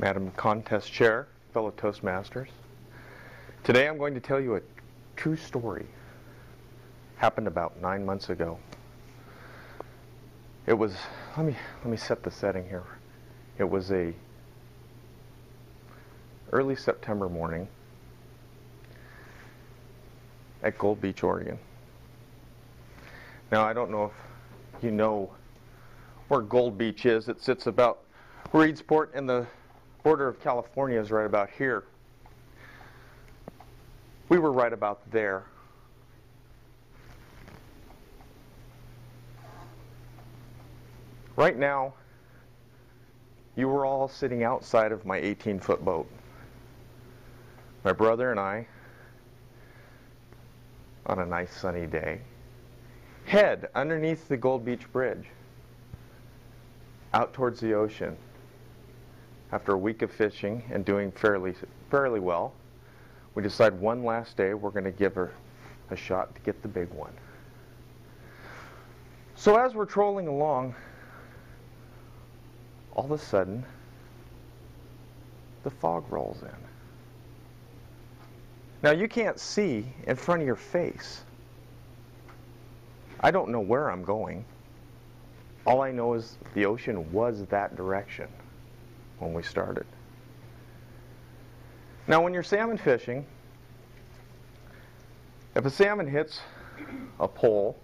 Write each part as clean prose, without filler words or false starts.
Madam Contest Chair, fellow Toastmasters. Today I'm going to tell you a true story. Happened about 9 months ago. It was, let me set the setting here. It was a early September morning at Gold Beach, Oregon. Now I don't know if you know where Gold Beach is. It sits about Reedsport, and the border of California is right about here. We were right about there. Right now, you were all sitting outside of my 18-foot boat. My brother and I, on a nice sunny day, head underneath the Gold Beach Bridge out towards the ocean. After a week of fishing and doing fairly well, we decide one last day we're going to give her a shot to get the big one. So as we're trolling along, all of a sudden, the fog rolls in. Now you can't see in front of your face. I don't know where I'm going. All I know is the ocean was that direction when we started. Now when you're salmon fishing, if a salmon hits a pole,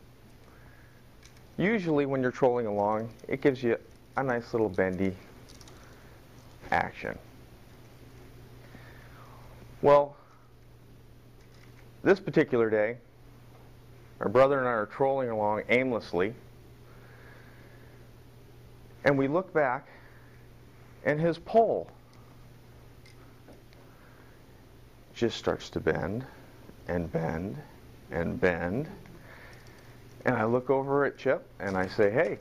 usually when you're trolling along, it gives you a nice little bendy action. Well, this particular day, my brother and I are trolling along aimlessly, and we look back, and his pole just starts to bend and bend and bend. And I look over at Chip and I say, "Hey,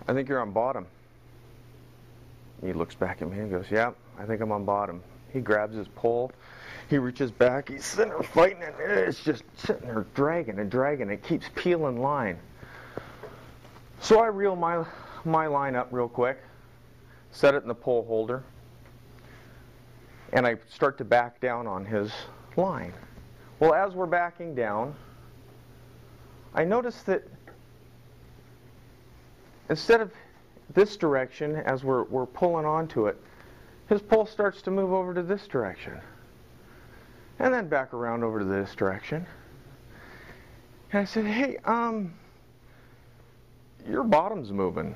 I think you're on bottom." He looks back at me and goes, "Yeah, I think I'm on bottom." He grabs his pole, he reaches back, he's sitting there fighting it, and it's just sitting there dragging and dragging. It keeps peeling line. So I reel my line up real quick, set it in the pole holder, and I start to back down on his line. Well, as we're backing down, I notice that instead of this direction, as we're pulling onto it, his pole starts to move over to this direction, and then back around over to this direction. And I said, "Hey, your bottom's moving."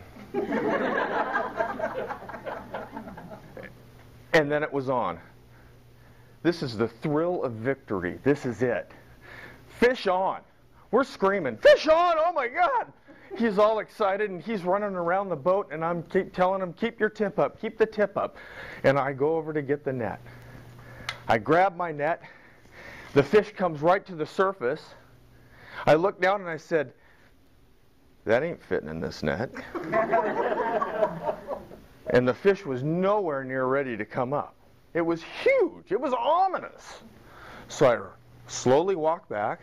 And then it was on. This is the thrill of victory. This is it. Fish on. We're screaming, "Fish on! Oh my God!" He's all excited and he's running around the boat, and I'm telling him, "Keep your tip up, keep the tip up." And I go over to get the net. I grab my net. The fish comes right to the surface. I look down and I said, "That ain't fitting in this net." And the fish was nowhere near ready to come up. It was huge. It was ominous. So I slowly walk back,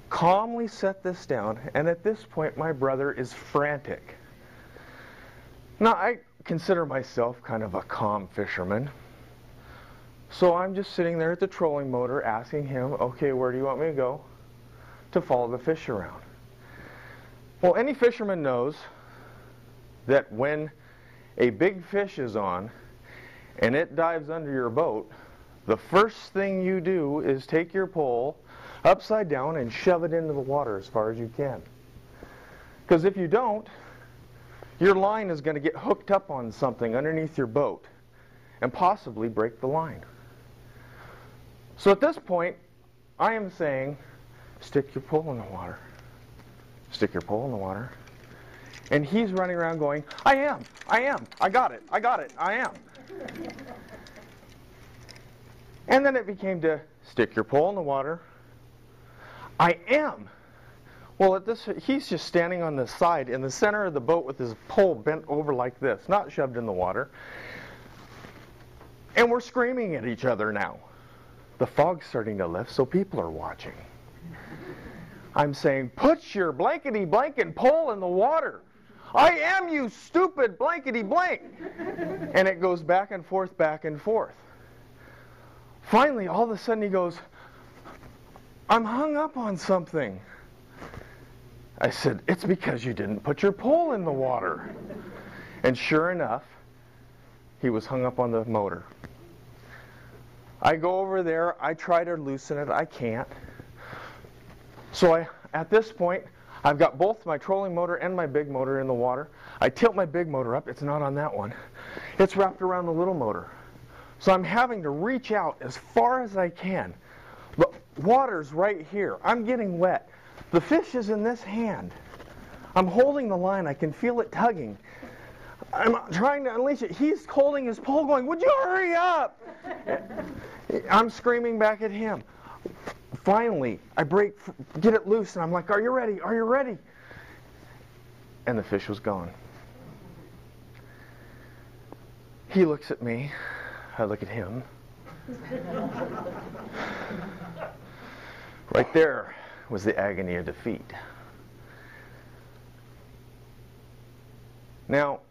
calmly set this down, and at this point my brother is frantic. Now I consider myself kind of a calm fisherman. So I'm just sitting there at the trolling motor asking him, "Okay, where do you want me to go to follow the fish around?" Well, any fisherman knows that when a big fish is on and it dives under your boat, the first thing you do is take your pole upside down and shove it into the water as far as you can. Because if you don't, your line is going to get hooked up on something underneath your boat and possibly break the line. So at this point, I am saying, stick your pole in the water. Stick your pole in the water. And he's running around going, I am, I got it, I am. And then it became to stick your pole in the water. I am. Well, at this, he's just standing on the side in the center of the boat with his pole bent over like this, not shoved in the water. And we're screaming at each other now. The fog's starting to lift, so people are watching. I'm saying, put your blankety-blanket pole in the water. I am, you stupid blankety blank. And it goes back and forth, back and forth. Finally, all of a sudden he goes, I'm hung up on something. I said, it's because you didn't put your pole in the water. And sure enough, he was hung up on the motor. I go over there, I try to loosen it, I can't. So at this point, I've got both my trolling motor and my big motor in the water. I tilt my big motor up, it's not on that one. It's wrapped around the little motor. So I'm having to reach out as far as I can. The water's right here. I'm getting wet. The fish is in this hand. I'm holding the line. I can feel it tugging. I'm trying to unleash it. He's holding his pole going, would you hurry up? I'm screaming back at him. Finally, I get it loose, and I'm like, are you ready? Are you ready? And the fish was gone. He looks at me. I look at him. Right there was the agony of defeat. Now,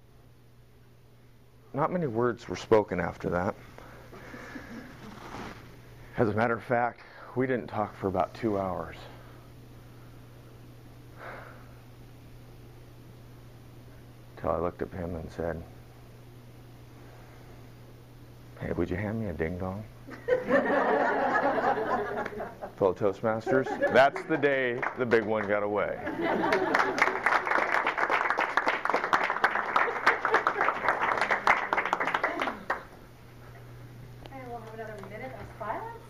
not many words were spoken after that. As a matter of fact, we didn't talk for about 2 hours. Till I looked at him and said, hey, would you hand me a ding-dong? Fellow Toastmasters, that's the day the big one got away. And we'll have another minute of silence.